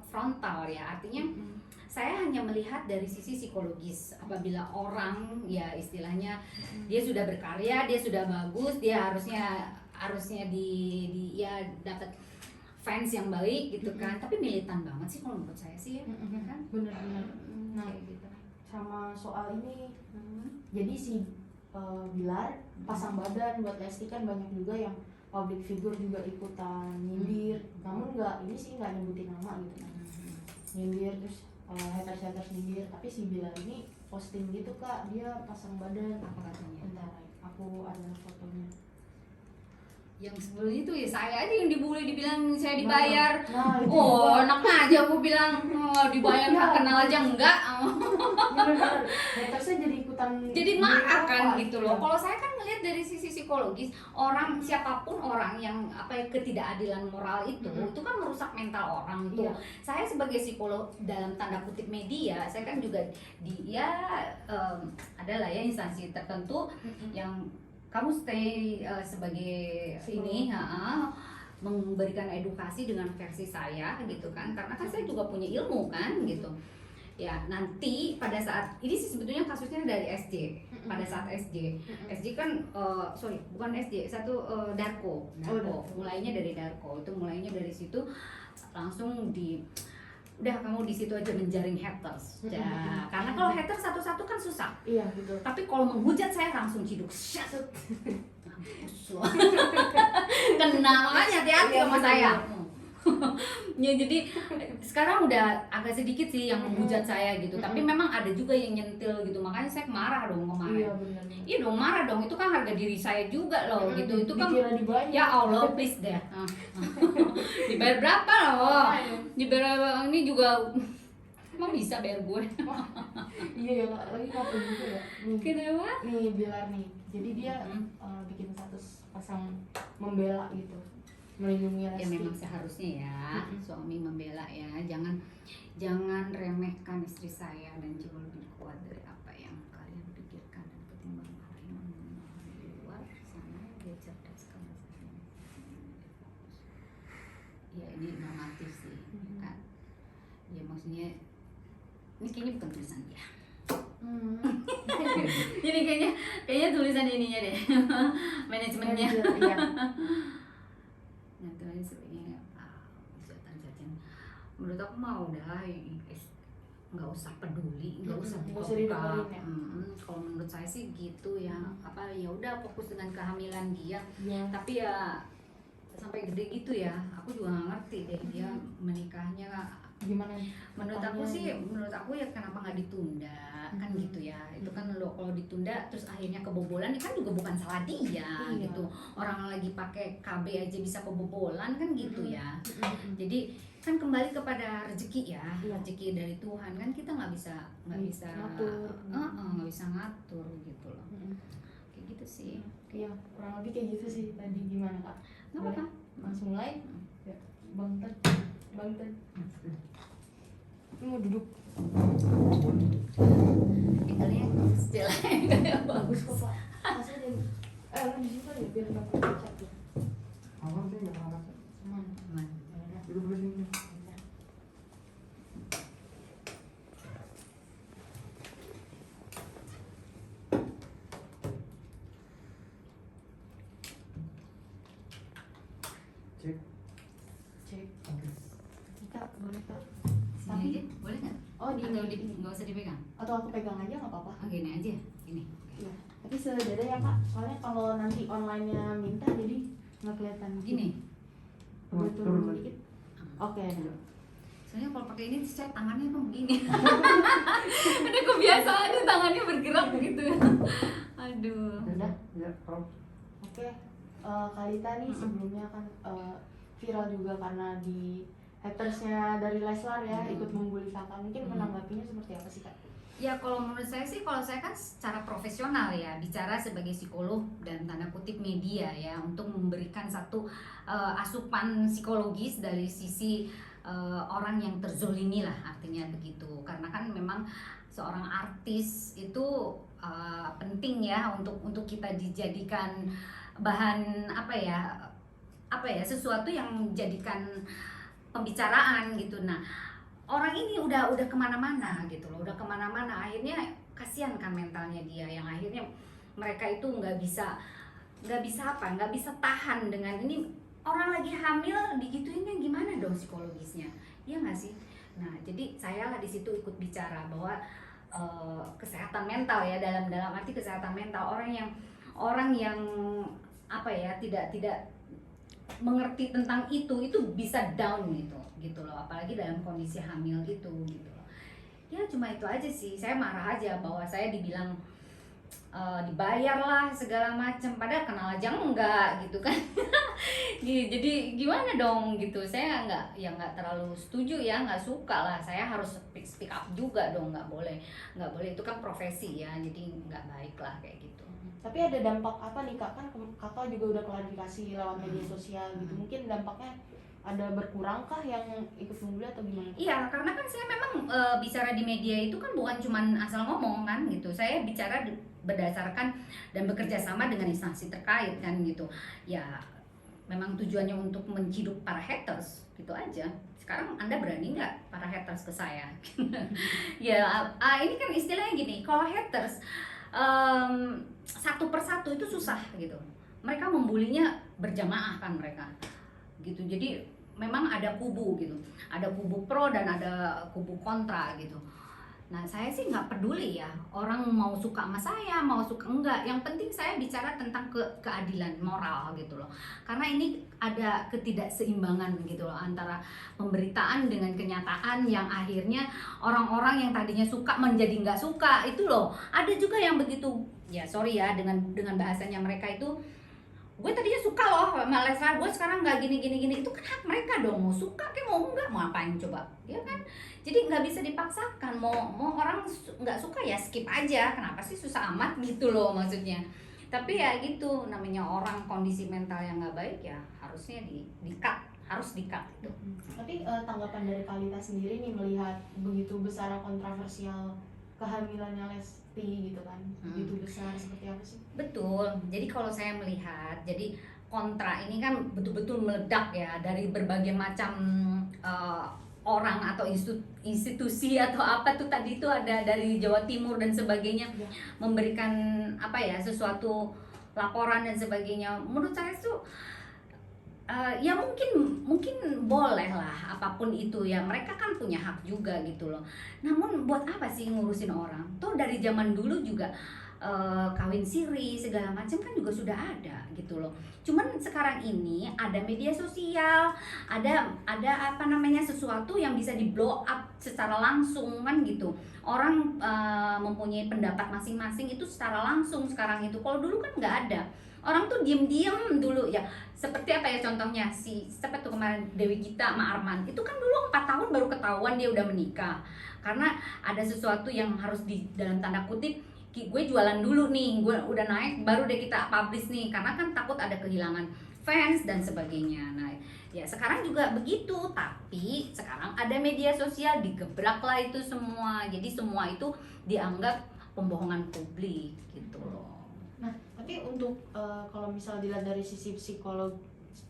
frontal ya, artinya saya hanya melihat dari sisi psikologis. Apabila orang ya istilahnya dia sudah berkarya, dia sudah bagus, dia harusnya di ya dapat fans yang baik gitu kan. Tapi militan banget sih kalau menurut saya sih ya, kan? Bener-bener. Nah, gitu. Sama soal ini, jadi si Bilar pasang badan buat Lesti, kan banyak juga yang public figure juga ikutan nyindir. Namun nggak nyebutin nama gitu kan. Nyindir terus haters nyindir, tapi si Bilar ini posting gitu Kak, dia pasang badan. Apa katanya? Bentar, aku ada fotonya. Yang sebelum itu ya saya aja yang dibully, dibilang saya dibayar. Nah, enak aja aku bilang dibayar nggak kenal aja enggak. Bener-bener hatersnya jadi ikutan, Jadi marah kan apa, gitu loh. Kalau saya kan ngelihat dari sisi psikologis, orang siapapun orang yang ketidakadilan moral itu kan merusak mental orang itu. Iya. Saya sebagai psikolog dalam tanda kutip media, saya kan juga adalah ya instansi tertentu yang kamu stay sebagai ini memberikan edukasi dengan versi saya gitu kan, karena kan saya juga punya ilmu kan gitu ya. Nanti pada saat ini sih sebetulnya kasusnya dari SJ, pada saat SJ kan bukan SJ Darko, mulainya dari Darko, itu mulainya dari situ langsung udah kamu di situ aja menjaring haters ya. Karena kalau haters satu-satu kan susah. Iya betul. Tapi kalau menghujat saya langsung ciduk. Kena, makanya hati-hati sama saya. Ya jadi sekarang udah agak sedikit sih yang menghujat saya gitu. Tapi memang ada juga yang nyentil gitu. Makanya saya marah dong kemarin. Iya benar. Iya dong, marah dong. Itu kan harga diri saya juga loh gitu. Itu kan dibayar. Ya Allah, please deh. Dibayar berapa loh? Dibayar ini juga emang bisa bayar gue? Iya ya, lagi apa juga ya? Kenapa? Nih Bilar nih. Jadi dia bikin status pasang membela gitu, melindungi Lesti. Ya memang seharusnya ya suami membela ya. Jangan remehkan istri saya dan jauh lebih kuat dari apa yang kalian pikirkan, dan ketimbang kalian di luar sana dia cerdas kamu. Ya ini normatif sih kan. Ya maksudnya ini kayaknya bukan tulisan dia. Jadi kayaknya tulisan ininya deh. Manajemennya. Iya. Nah tuh sebenarnya cacian. Menurut aku mah udah nggak usah peduli, nggak usah didengerin ya. Kalau menurut saya sih gitu ya. Ya udah fokus dengan kehamilan dia. Tapi ya sampai gede gitu ya. Aku juga nggak ngerti deh dia menikahnya gimana. Menurut aku ya kenapa nggak ditunda kan gitu ya. Itu kan lo kalau ditunda terus akhirnya kebobolan kan juga bukan salah dia gitu. Orang lagi pakai KB aja bisa kebobolan kan gitu ya. Jadi kan kembali kepada rezeki ya, rezeki dari Tuhan kan, kita nggak bisa ngatur, nggak bisa ngatur gitu loh. Kayak gitu sih. Iya, kurang lebih kayak gitu sih tadi. Gimana Kak? Nggak apa-apa. Langsung mulai. Ya, Bang Ted. Mau duduk. Tinggalnya still Bagus kok Pak. Masih ada. Di situ ya biar nggak perlu cat ya. Aman sih nggak pernah cat. Aman. Duduk dulu sini. Cek. Oke. Kak, boleh Kak? Sini aja, boleh nggak? Oh, Atau nggak usah dipegang? Atau aku pegang aja nggak apa-apa? Gini aja, gini. Iya. Tapi sedada ya Kak. Soalnya kalau nanti online-nya minta jadi nggak kelihatan. Gini. Boleh turun dikit. Oke. Soalnya kalau pakai ini saya tangannya kan begini. Ada kebiasaan tangannya bergerak begitu. Aduh. Udah. Ya, Prof. Oke. Kalita nih sebelumnya kan viral juga karena di hatersnya dari Leslar ya ikut membuli kakak. Mungkin menanggapinya seperti apa sih Kak? Ya kalau menurut saya sih, kalau saya kan secara profesional ya, bicara sebagai psikolog dan tanda kutip media ya, untuk memberikan satu asupan psikologis dari sisi orang yang terzolimi lah, artinya begitu. Karena kan memang seorang artis itu penting ya untuk kita dijadikan bahan apa ya sesuatu yang menjadikan pembicaraan gitu. Nah, orang ini udah kemana-mana gitu loh, udah kemana-mana, akhirnya kasihan kan mentalnya dia, yang akhirnya mereka itu nggak bisa tahan dengan ini, orang lagi hamil digituin kan, gimana dong psikologisnya, iya nggak sih? Nah, jadi saya lah di situ ikut bicara bahwa kesehatan mental ya, dalam arti kesehatan mental, orang yang apa ya, tidak mengerti tentang itu bisa down gitu loh, apalagi dalam kondisi hamil itu gitu loh. Ya cuma itu aja sih, saya marah aja bahwa saya dibilang dibayar lah segala macam, padahal kenal aja enggak gitu kan. Jadi gimana dong gitu, saya nggak terlalu setuju ya, nggak suka lah, saya harus speak up juga dong, nggak boleh itu kan profesi ya, jadi nggak baik lah kayak gitu. Tapi ada dampak apa nih Kak? Kan Kakak juga udah klarifikasi lewat media sosial gitu. Mungkin dampaknya ada berkurangkah yang ikut membeli atau gimana? Iya, karena kan saya memang bicara di media itu kan bukan cuman asal ngomong kan gitu. Saya bicara berdasarkan dan bekerja sama dengan instansi terkait kan gitu. Ya memang tujuannya untuk menciduk para haters gitu aja. Sekarang Anda berani nggak para haters ke saya? Ya ini kan istilahnya gini, kalau haters satu persatu itu susah gitu. Mereka membulinya berjamaah kan mereka gitu. Jadi memang ada kubu gitu, ada kubu pro dan ada kubu kontra gitu. Nah, saya sih nggak peduli ya orang mau suka sama saya, mau suka enggak, yang penting saya bicara tentang keadilan moral gitu loh. Karena ini ada ketidakseimbangan gitu loh antara pemberitaan dengan kenyataan, yang akhirnya orang-orang yang tadinya suka menjadi nggak suka itu loh. Ada juga yang begitu, ya sorry ya dengan bahasanya mereka itu, gue tadinya suka loh sama Leslar, gue sekarang nggak gini, itu kan hak mereka dong, mau suka kayak mau enggak, mau apain coba, ya kan? Jadi nggak bisa dipaksakan, mau orang nggak suka ya skip aja, kenapa sih susah amat gitu loh maksudnya. Tapi ya gitu, namanya orang kondisi mental yang nggak baik ya harusnya harus di-cut gitu. Tapi tanggapan dari Kalita sendiri nih melihat begitu besar kontroversial kehamilannya Lesti gitu kan, begitu besar, seperti apa sih? Betul, jadi kalau saya melihat, jadi kontra ini kan betul-betul meledak ya dari berbagai macam orang atau institusi atau apa tuh tadi itu, ada dari Jawa Timur dan sebagainya ya, memberikan apa ya, sesuatu laporan dan sebagainya. Menurut saya tuh ya mungkin boleh lah apapun itu ya, mereka kan punya hak juga gitu loh. Namun buat apa sih ngurusin orang? Tuh dari zaman dulu juga kawin siri segala macam kan juga sudah ada gitu loh. Cuman sekarang ini ada media sosial, ada apa namanya, sesuatu yang bisa di blow up secara langsung kan gitu. Orang mempunyai pendapat masing-masing itu secara langsung sekarang itu. Kalau dulu kan nggak ada. Orang tuh diem-diem dulu ya. Seperti apa ya contohnya, siapa tuh kemarin, Dewi Gita sama Arman. Itu kan dulu 4 tahun baru ketahuan dia udah menikah. Karena ada sesuatu yang harus di dalam tanda kutip, gue jualan dulu nih, gue udah naik baru deh kita publish nih, karena kan takut ada kehilangan fans dan sebagainya. Nah ya sekarang juga begitu, tapi sekarang ada media sosial, digebrak lah itu semua, jadi semua itu dianggap pembohongan publik gitu loh. Nah tapi untuk kalau misal dilihat dari sisi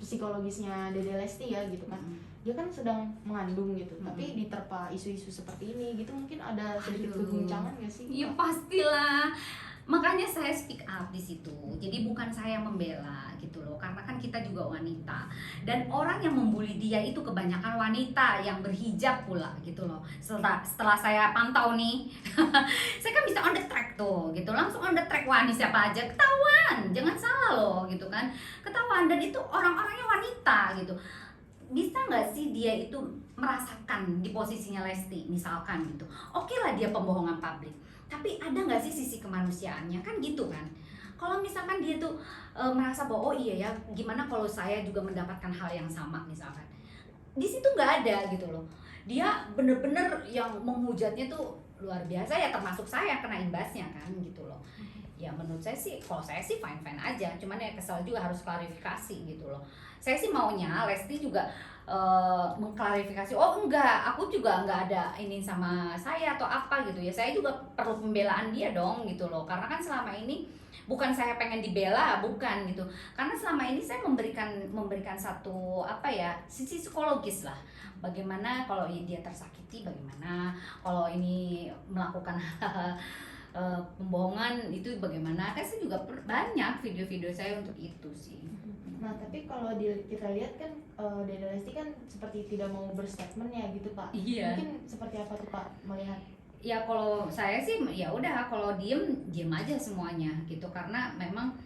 psikologisnya Dede Lesti ya gitu kan, dia kan sedang mengandung gitu, tapi diterpa isu-isu seperti ini gitu, mungkin ada sedikit keguncangan nggak sih? Iya pastilah, makanya saya speak up di situ. Jadi bukan saya membela gitu loh, karena kan kita juga wanita, dan orang yang membuli dia itu kebanyakan wanita yang berhijab pula gitu loh. Setelah saya pantau nih, saya kan bisa on the track tuh gitu, langsung on the track. Wah ini siapa aja ketahuan, jangan salah loh gitu kan, ketahuan, dan itu orang-orangnya wanita gitu. Bisa nggak sih dia itu merasakan di posisinya Lesti misalkan gitu, oke lah dia pembohongan publik, tapi ada nggak sih sisi kemanusiaannya kan gitu kan. Kalau misalkan dia tuh merasa bahwa oh iya ya, gimana kalau saya juga mendapatkan hal yang sama misalkan, di situ nggak ada gitu loh. Dia bener-bener yang menghujatnya tuh luar biasa ya, termasuk saya kena imbasnya kan gitu loh. Ya menurut saya sih, kalau saya sih fine aja, cuman ya kesel juga harus klarifikasi gitu loh. Saya sih maunya Lesti juga mengklarifikasi, oh enggak, aku juga enggak ada ini sama saya atau apa gitu ya, saya juga perlu pembelaan dia dong gitu loh, karena kan selama ini bukan saya pengen dibela, bukan gitu, karena selama ini saya memberikan satu apa ya, sisi psikologis lah, bagaimana kalau dia tersakiti, bagaimana kalau ini melakukan pembohongan itu bagaimana, kan saya juga banyak video-video saya untuk itu sih. Nah tapi kalau kita lihat kan Dede Lesti kan seperti tidak mau berstatement ya gitu Kak. Iya. Mungkin seperti apa tuh Kak melihat? Ya kalau saya sih ya udah, kalau diem aja semuanya gitu, karena memang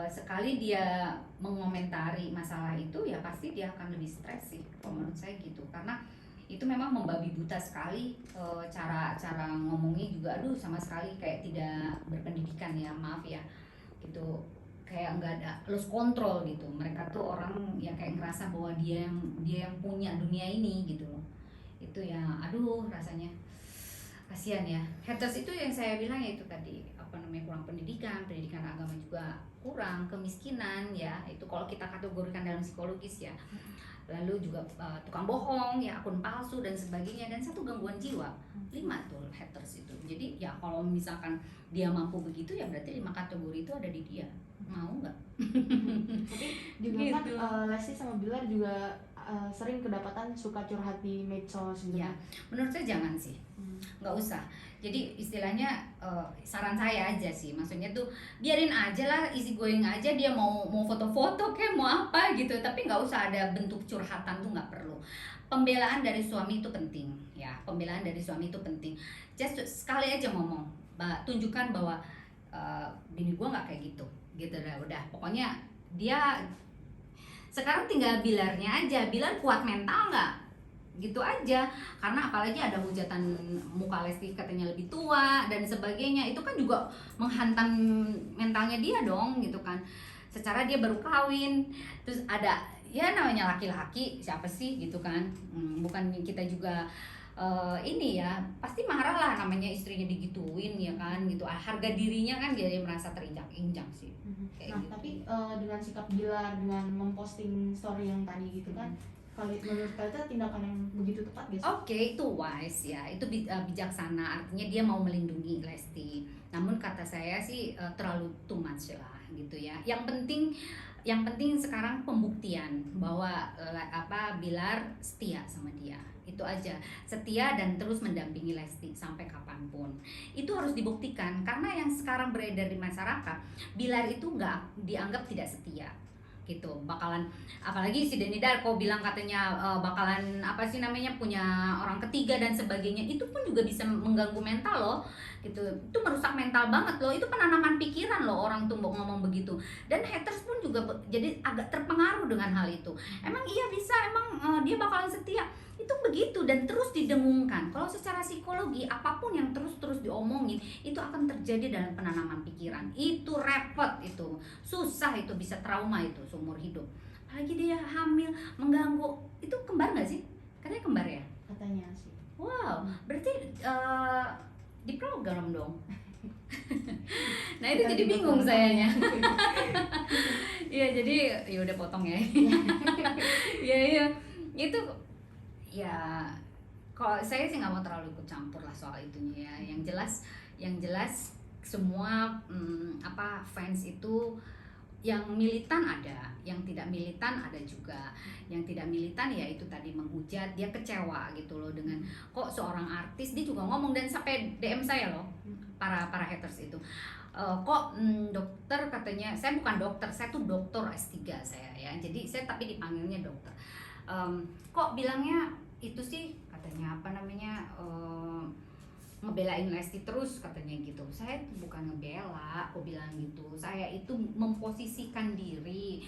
sekali dia mengomentari masalah itu ya pasti dia akan lebih stres sih kalau menurut saya gitu, karena itu memang membabi buta sekali, cara ngomongnya juga aduh sama sekali kayak tidak berpendidikan ya, maaf ya gitu, kayak nggak ada lost control gitu. Mereka tuh orang yang kayak ngerasa bahwa dia yang punya dunia ini gitu loh. Itu ya aduh rasanya kasihan ya. Haters itu yang saya bilang ya itu tadi, apa namanya, kurang pendidikan agama juga kurang, kemiskinan ya, itu kalau kita kategorikan dalam psikologis ya. Lalu juga tukang bohong ya, akun palsu dan sebagainya, dan satu gangguan jiwa. 5 tuh haters itu. Jadi ya kalau misalkan dia mampu begitu ya berarti 5 kategori itu ada di dia. Mau nggak? Tapi juga Gitu. kan Lesti sama Bilar juga sering kedapatan suka curhat di medsos gitu Ya, kan. menurut saya jangan sih, nggak usah. Jadi istilahnya saran saya aja sih, maksudnya tuh biarin aja lah, easy going aja, dia mau foto-foto kayak mau apa gitu, tapi nggak usah ada bentuk curhatan, tuh nggak perlu. Pembelaan dari suami itu penting ya, pembelaan dari suami itu penting. Just sekali aja ngomong, tunjukkan bahwa bini gue nggak kayak gitu udah. Pokoknya dia sekarang tinggal Bilarnya aja, Bilar kuat mental nggak, gitu aja. Karena apalagi ada hujatan muka Lesti katanya lebih tua dan sebagainya, itu kan juga menghantam mentalnya dia dong gitu kan. Secara dia baru kawin, terus ada ya namanya laki-laki siapa sih gitu kan, bukan kita juga ini ya pasti marah lah, namanya istrinya digituin ya kan gitu, harga dirinya kan jadi merasa terinjak-injak sih. Kayak Nah gitu. tapi dengan sikap Bilar dengan memposting story yang tadi gitu kan, kalau menurut kalian itu tindakan yang begitu tepat gak sih? Oke, itu wise ya, itu bijaksana, artinya dia mau melindungi Lesti. Namun kata saya sih terlalu too much lah gitu ya. Yang penting sekarang pembuktian bahwa Bilar setia sama dia. Itu aja, setia dan terus mendampingi Lesti sampai kapanpun. Itu harus dibuktikan, karena yang sekarang beredar di masyarakat, Bilar itu nggak dianggap tidak setia gitu, bakalan, apalagi si Denny Darko bilang katanya bakalan apa sih namanya, punya orang ketiga dan sebagainya. Itu pun juga bisa mengganggu mental loh gitu, itu merusak mental banget loh, itu penanaman pikiran loh orang tuh ngomong begitu. Dan haters pun juga jadi agak terpengaruh dengan hal itu. Emang iya bisa, emang dia bakalan setia, itu begitu dan terus didengungkan. Kalau secara psikologi, apapun yang terus diomongin itu akan terjadi dalam penanaman pikiran. Itu repot, itu susah, itu bisa trauma itu seumur hidup. Apalagi dia hamil, mengganggu. Itu kembar nggak sih? Katanya kembar ya? Katanya sih. Wow, berarti di program dong. Nah itu jadi bingung sayanya. Iya, jadi ya udah potong ya. Iya itu ya, kalau saya sih nggak mau terlalu ikut campur lah soal itunya ya. Yang jelas semua fans itu yang militan ada, yang tidak militan ada juga. Yang tidak militan ya itu tadi, menghujat, dia kecewa gitu loh dengan kok seorang artis, dia juga ngomong dan sampai DM saya loh, para haters itu. Dokter katanya, saya bukan dokter, saya tuh dokter S3 saya ya. Jadi saya tapi dipanggilnya dokter. Kok bilangnya itu sih katanya, apa namanya, ngebelain Lesti terus katanya gitu. Saya bukan ngebela, aku bilang gitu. Saya itu memposisikan diri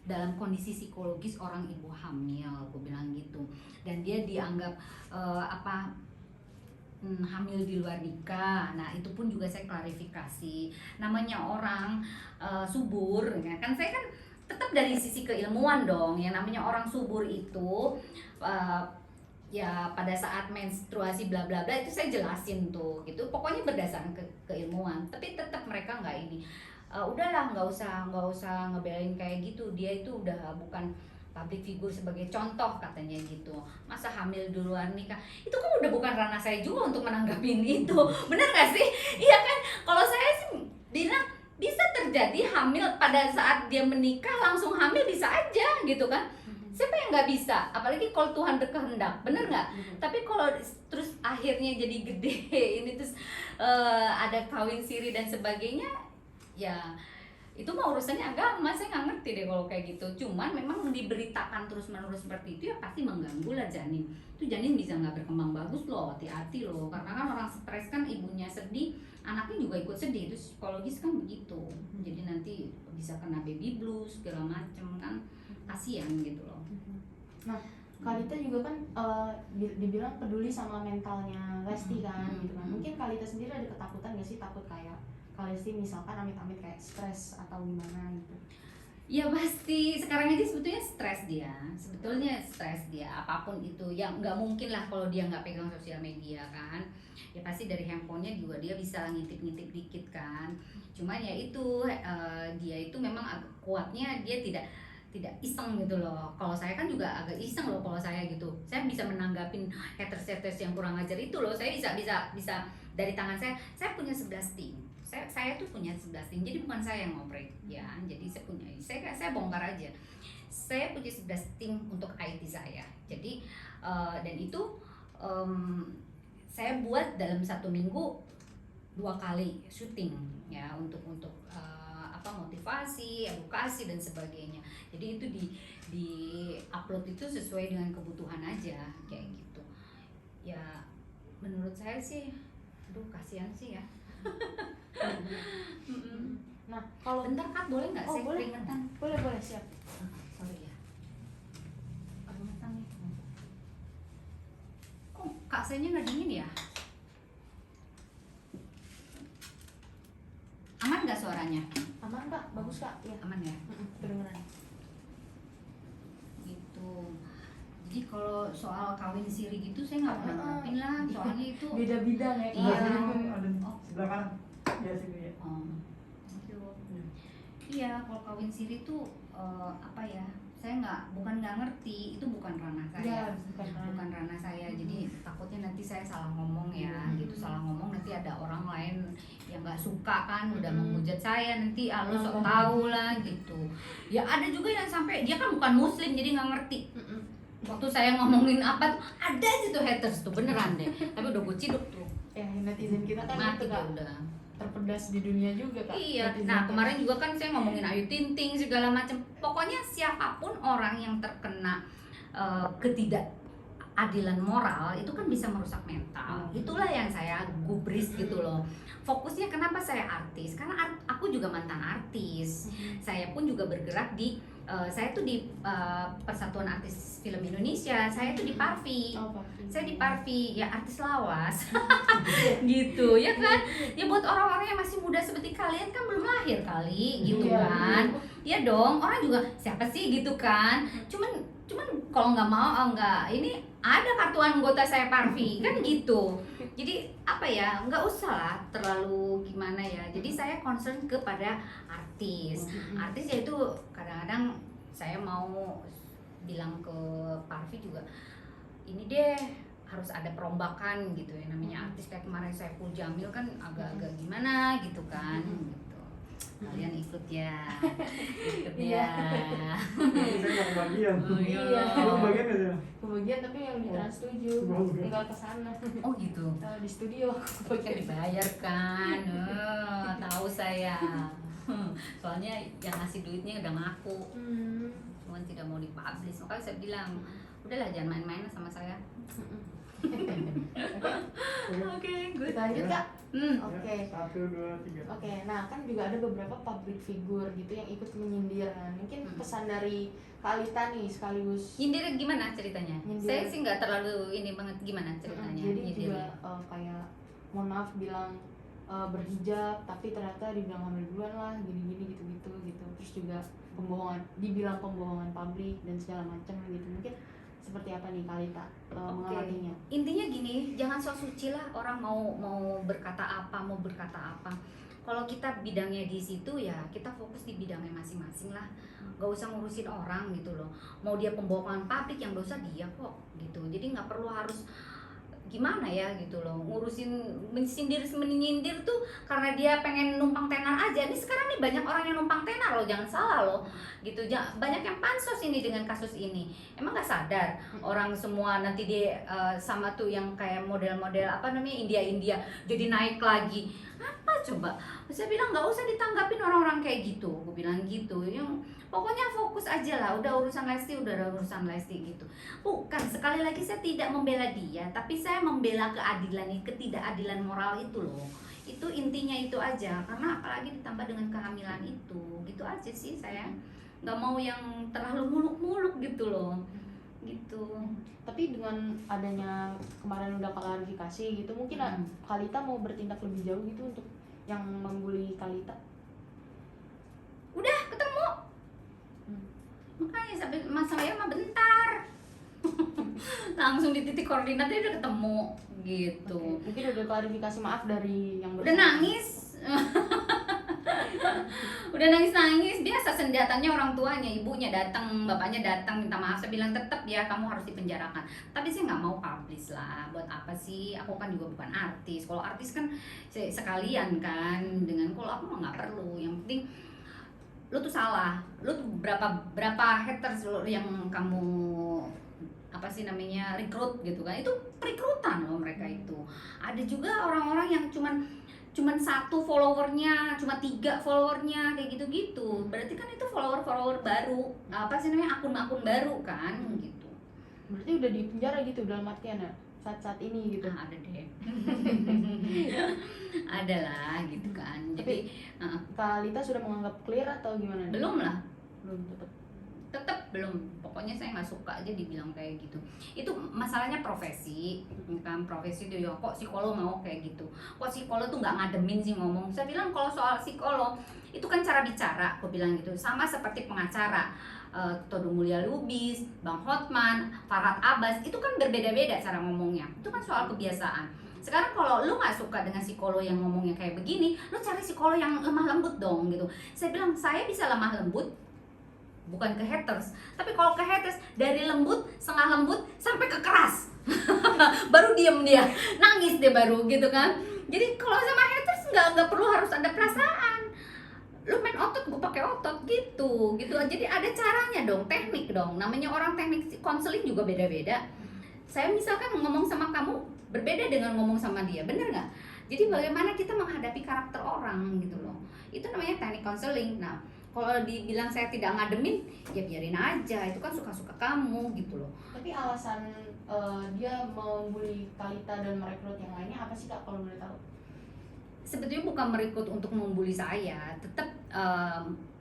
dalam kondisi psikologis orang ibu hamil, aku bilang gitu. Dan dia dianggap hamil di luar nikah. Nah itu pun juga saya klarifikasi. Namanya orang subur, ya kan, saya kan tetap dari sisi keilmuan dong. Yang namanya orang subur itu ya pada saat menstruasi bla bla bla itu saya jelasin tuh gitu, pokoknya berdasarkan keilmuan. Tapi tetap mereka nggak ini, udahlah nggak usah ngebelain kayak gitu, dia itu udah bukan public figure sebagai contoh katanya gitu. Masa hamil duluan nikah, itu kan udah bukan ranah saya juga untuk menanggapin itu. Bener gak sih? Iya kan, kalau saya sih bilang bisa terjadi hamil pada saat dia menikah, langsung hamil bisa aja gitu kan. Siapa yang nggak bisa, apalagi kalau Tuhan berkehendak, bener nggak? Tapi kalau terus akhirnya jadi gede ini terus ada kawin siri dan sebagainya, ya itu mah urusannya agama. Saya nggak ngerti deh kalau kayak gitu. Cuman memang diberitakan terus menerus seperti itu ya pasti mengganggu lah janin. Itu janin bisa nggak berkembang bagus loh, hati-hati loh. Karena kan orang stres kan, ibunya sedih, anaknya juga ikut sedih. Itu psikologis kan begitu. Jadi nanti bisa kena baby blues segala macem kan, kasihan gitu loh. Nah, Kalita juga kan dibilang peduli sama mentalnya Lesti kan, gitu kan. Mungkin Kalita sendiri ada ketakutan gak sih, takut kayak Lesti misalkan amit-amit kayak stres atau gimana gitu? Ya pasti, sekarang aja sebetulnya stres dia, apapun itu. Ya nggak mungkin lah kalau dia nggak pegang sosial media kan. Ya pasti dari handphonenya juga dia bisa ngintip-ngintip dikit kan. Cuman ya itu, dia itu memang kuatnya dia tidak iseng gitu loh. Kalau saya kan juga agak iseng loh kalau saya gitu. Saya bisa menanggapin haters yang kurang ajar itu loh. Saya bisa dari tangan saya punya 11 tim. Saya tuh punya 11 tim. Jadi bukan saya yang ngoprek ya. Jadi saya bongkar aja. Saya punya 11 tim untuk IT saya. Jadi dan itu saya buat dalam 1 minggu 2 kali syuting ya untuk motivasi, edukasi dan sebagainya. Jadi itu di upload itu sesuai dengan kebutuhan aja kayak gitu. Ya menurut saya sih, aduh kasihan sih ya. Nah, kalau bentar Kak, boleh nggak saya boleh. keringetan? Boleh siap. Sorry ya. Keringetan nih. Kok Kak sayanya nggak dingin ya? Aman nggak suaranya? Aman Kak, bagus Kak. Ya. Aman ya? Kedengeran. Gitu. Jadi kalau soal kawin siri gitu saya nggak pernah ngerapin lah, soalnya itu Beda bidang ya. Iya. Ada sebelah kanan. Ya sini ya. Iya, kalau kawin siri tuh apa ya? Saya bukan nggak ngerti, itu bukan ranah saya. Ya, bukan Ranah saya. Jadi takutnya nanti saya salah ngomong ya, gitu. Salah ngomong nanti ada orang lain yang nggak suka kan, udah menghujat saya nanti lu sok tahu lah gitu. Ya ada juga yang sampai dia kan bukan muslim jadi nggak ngerti. Waktu saya ngomongin apa tuh ada aja tuh haters tuh, beneran deh. Tapi udah gue ciduk tuh. Ya, netizen kita kan Mati itu dia Kak. udah. Terpedas di dunia juga Kak. Iya, netizen nah kita. kemarin juga kan saya ngomongin Ayu Ting Ting segala macam. Pokoknya siapapun orang yang terkena ketidakadilan moral itu kan bisa merusak mental. Itulah yang saya gubris gitu loh. Fokusnya kenapa saya artis? Karena aku juga mantan artis. Saya pun juga bergerak di saya tuh di Persatuan Artis Film Indonesia. Saya tuh di Parvi. Saya di Parvi, ya artis lawas. Gitu ya kan. Ya buat orang-orang yang masih muda seperti kalian kan belum lahir kali gitu kan. Ya dong, orang juga siapa sih gitu kan. Cuman kalau nggak mau ini ada kartu anggota saya Parvi kan gitu. Jadi apa ya, nggak usah lah terlalu gimana ya. Jadi saya concern kepada artis yaitu kadang-kadang saya mau bilang ke Parvi juga ini deh harus ada perombakan gitu ya, namanya artis kayak kemarin Saiful Jamil kan agak-agak gimana gitu kan gitu. Kalian ikut ya. Saya nggak kebagian. Iya. Lu kebagian nggak sih? Kebagian tapi yang di Trans 7 tinggal ke sana. Oh gitu. Di studio. Kan dibayar kan. Tahu saya. Soalnya yang ngasih duitnya udah ngaku. Cuman tidak mau dipublish. Makanya saya bilang, udahlah jangan main-main sama saya. Oke, good. Kita lanjut Kak. Oke. 1, 2, 3. Oke, nah kan juga ada beberapa public figure gitu yang ikut menyindir kan. Mungkin pesan dari Kalita nih sekaligus. Nyindir gimana ceritanya? Nyindir. Saya sih nggak terlalu ini banget gimana ceritanya. Jadi nyindirnya. juga kayak mohon maaf bilang berhijab tapi ternyata dibilang hamil duluan lah, gini-gini gitu. Terus juga dibilang pembohongan publik dan segala macam gitu. Mungkin seperti apa nih Kalita mengamatinya? Intinya gini, jangan sok suci lah orang mau berkata apa. kalau kita bidangnya di situ ya kita fokus di bidangnya masing-masing lah, gak usah ngurusin orang gitu loh. Mau dia pembohongan pabrik yang dosa dia kok gitu, jadi nggak perlu harus gimana ya gitu loh ngurusin menyindir tuh karena dia pengen numpang tenar aja. Ini sekarang nih banyak orang yang numpang tenar loh, jangan salah loh gitu. Banyak yang pansos ini dengan kasus ini, emang nggak sadar orang semua nanti dia sama tuh yang kayak model-model apa namanya India jadi naik lagi apa coba. Saya bilang nggak usah ditanggapin orang-orang kayak gitu, gue bilang gitu. Yang pokoknya fokus aja lah, udah urusan Lesti gitu. Bukan, sekali lagi saya tidak membela dia, tapi saya membela keadilan, ketidakadilan moral itu loh. Itu intinya itu aja, karena apalagi ditambah dengan kehamilan itu, gitu aja sih saya. Nggak mau yang terlalu muluk-muluk gitu loh, gitu. Tapi dengan adanya kemarin udah klarifikasi gitu, mungkin Kalita mau bertindak lebih jauh gitu untuk yang membuli Kalita. Udah ketemu, makanya sampai mas saya mah bentar. Langsung di titik koordinatnya udah ketemu gitu. Oke. Mungkin udah klarifikasi maaf dari yang Udah nangis. Udah nangis biasa senjatanya orang tuanya, ibunya datang, bapaknya datang minta maaf. Saya bilang tetap ya kamu harus dipenjarakan, tapi saya nggak mau publish lah, buat apa sih, aku kan juga bukan artis. Kalau artis kan sekalian kan dengan, kalau aku mah nggak perlu. Yang penting lu tuh salah, lu tuh berapa haters lu yang kamu apa sih namanya rekrut gitu kan, itu perekrutan loh mereka itu. Ada juga orang-orang yang cuman 1 followernya, cuma 3 followernya kayak gitu-gitu. Berarti kan itu follower baru, apa sih namanya akun-akun baru kan gitu. Berarti udah di penjara gitu dalam artian ya saat ini gitu. Ada deh. Ada lah gitu kan. Jadi Kalita sudah menganggap clear atau gimana? belum lah. Belum Tetap belum, pokoknya saya nggak suka aja dibilang kayak gitu. Itu masalahnya profesi kan, profesi itu ya kok psikolog mau kayak gitu, kok psikolog tuh nggak ngademin sih ngomong. Saya bilang kalau soal psikolog itu kan cara bicara, aku bilang gitu, sama seperti pengacara. Todung Mulya Lubis, Bang Hotman, Farhad Abbas, itu kan berbeda-beda cara ngomongnya, itu kan soal kebiasaan. Sekarang kalau lu nggak suka dengan psikolog yang ngomongnya kayak begini, lu cari psikolog yang lemah lembut dong gitu. Saya bilang saya bisa lemah lembut, bukan ke haters, tapi kalau ke haters dari lembut, setengah lembut sampai ke keras. Baru diem dia, nangis dia baru gitu kan. Jadi kalau sama haters nggak perlu harus ada perasaan. Lu main otot, gue pakai otot gitu. Jadi ada caranya dong, teknik dong. Namanya orang teknik konseling juga beda-beda. Saya misalkan ngomong sama kamu berbeda dengan ngomong sama dia, bener nggak? Jadi bagaimana kita menghadapi karakter orang gitu loh. Itu namanya teknik konseling. Nah, kalau dibilang saya tidak ngademin, ya biarin aja, itu kan suka-suka kamu gitu loh. Tapi alasan dia membuli Kalita dan merekrut yang lainnya apa sih Kak kalau boleh tahu? Sebetulnya bukan merekrut untuk membuli saya, tetap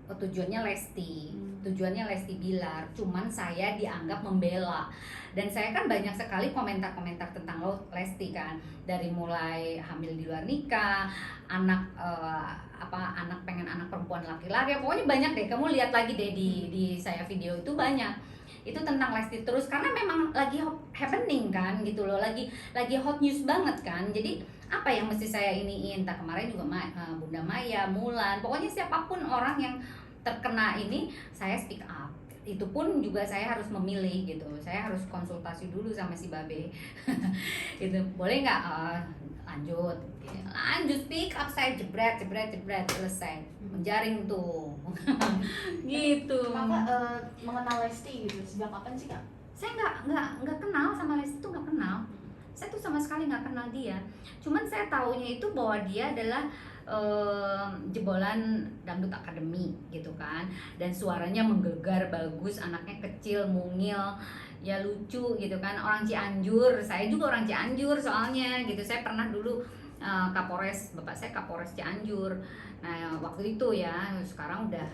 tujuannya Lesti, tujuannya Lesti Bilar, cuman saya dianggap membela. Dan saya kan banyak sekali komentar-komentar tentang Lesti kan, dari mulai hamil di luar nikah, anak pengen anak perempuan laki-laki, pokoknya banyak deh. Kamu lihat lagi deh di saya video itu banyak. Itu tentang Lesti terus karena memang lagi happening kan gitu loh, lagi hot news banget kan. Jadi apa yang mesti saya iniin? Entah kemarin juga Bunda Maya, Mulan, pokoknya siapapun orang yang terkena ini saya speak up. Itu pun juga saya harus memilih gitu, saya harus konsultasi dulu sama si Babe. Itu boleh nggak lanjut speak up, saya jebret selesai menjaring tuh. Gitu. Kakak mengenal Lesti gitu sejak kapan sih Kak? Saya nggak kenal sama Lesti tuh, nggak kenal. Saya tuh sama sekali nggak kenal dia. Cuman saya taunya itu bahwa dia adalah jebolan dangdut akademi gitu kan, dan suaranya menggelegar bagus, anaknya kecil, mungil, ya lucu gitu kan, orang Cianjur. Saya juga orang Cianjur soalnya gitu. Saya pernah dulu Kapolres, bapak saya Kapolres Cianjur. Nah waktu itu ya, sekarang udah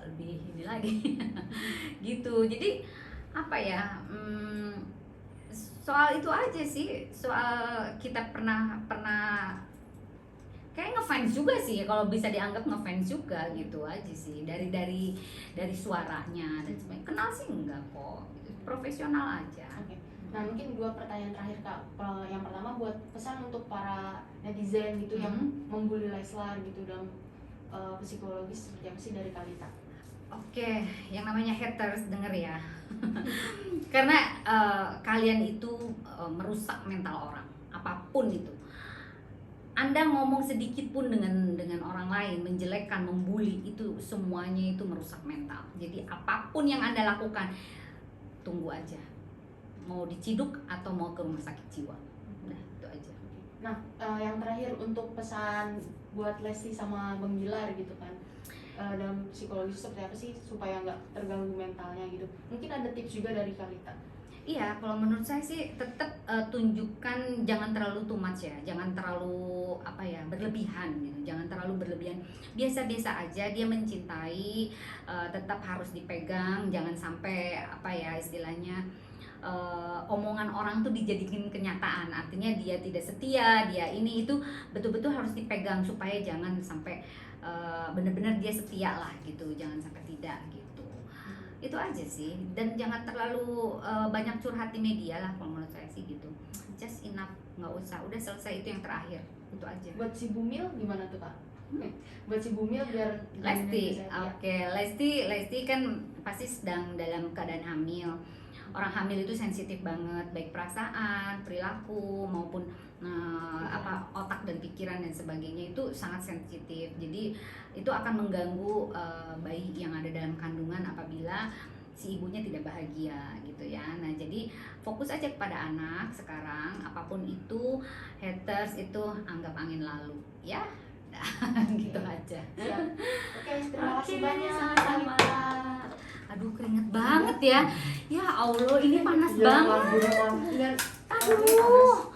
lebih ini lagi. Gitu. Jadi apa ya, soal itu aja sih, soal kita pernah kayak ngefans juga sih, kalau bisa dianggap ngefans juga gitu aja sih, dari suaranya dan sebagainya. Kenal sih enggak kok, profesional aja. Oke. Nah mungkin 2 pertanyaan terakhir Kak. Yang pertama buat pesan untuk para netizen gitu yang membuli Leslar gitu dalam psikologis seperti apa sih dari Kalita? Oke, yang namanya haters denger ya. Karena kalian itu merusak mental orang, apapun itu. Anda ngomong sedikit pun dengan orang lain, menjelekkan, membuli, itu semuanya itu merusak mental. Jadi apapun yang Anda lakukan, tunggu aja. Mau diciduk atau mau ke rumah sakit jiwa. Nah, itu aja. Nah yang terakhir untuk pesan buat Lesti sama Bang Bilar gitu kan, dalam psikologis seperti apa sih supaya nggak terganggu mentalnya gitu. Mungkin ada tips juga dari Kalita. Iya, kalau menurut saya sih tetap tunjukkan, jangan terlalu too much ya, jangan terlalu berlebihan gitu, jangan terlalu berlebihan, biasa-biasa aja. Dia mencintai, tetap harus dipegang, jangan sampai istilahnya omongan orang tuh dijadikan kenyataan, artinya dia tidak setia, dia ini itu betul-betul harus dipegang supaya jangan sampai benar-benar dia setia lah gitu, jangan sampai tidak gitu. Itu aja sih, dan jangan terlalu banyak curhat di media lah kalau menurut saya sih gitu. Just enough, nggak usah, udah selesai, itu yang terakhir, itu aja. Buat si Bumil gimana tuh Kak? Buat si Bumil biar Lesti, Lesti kan pasti sedang dalam keadaan hamil. Orang hamil itu sensitif banget, baik perasaan, perilaku maupun otak dan pikiran dan sebagainya itu sangat sensitif. Jadi itu akan mengganggu bayi yang ada dalam kandungan apabila si ibunya tidak bahagia gitu ya. Nah jadi fokus aja kepada anak sekarang, apapun itu, haters itu anggap angin lalu ya. Gitu aja. Oke, terima kasih banyak. Sama-sama. Aduh keringet banget ya. Ya Allah, ini panas banget. Iya, Dan Aduh.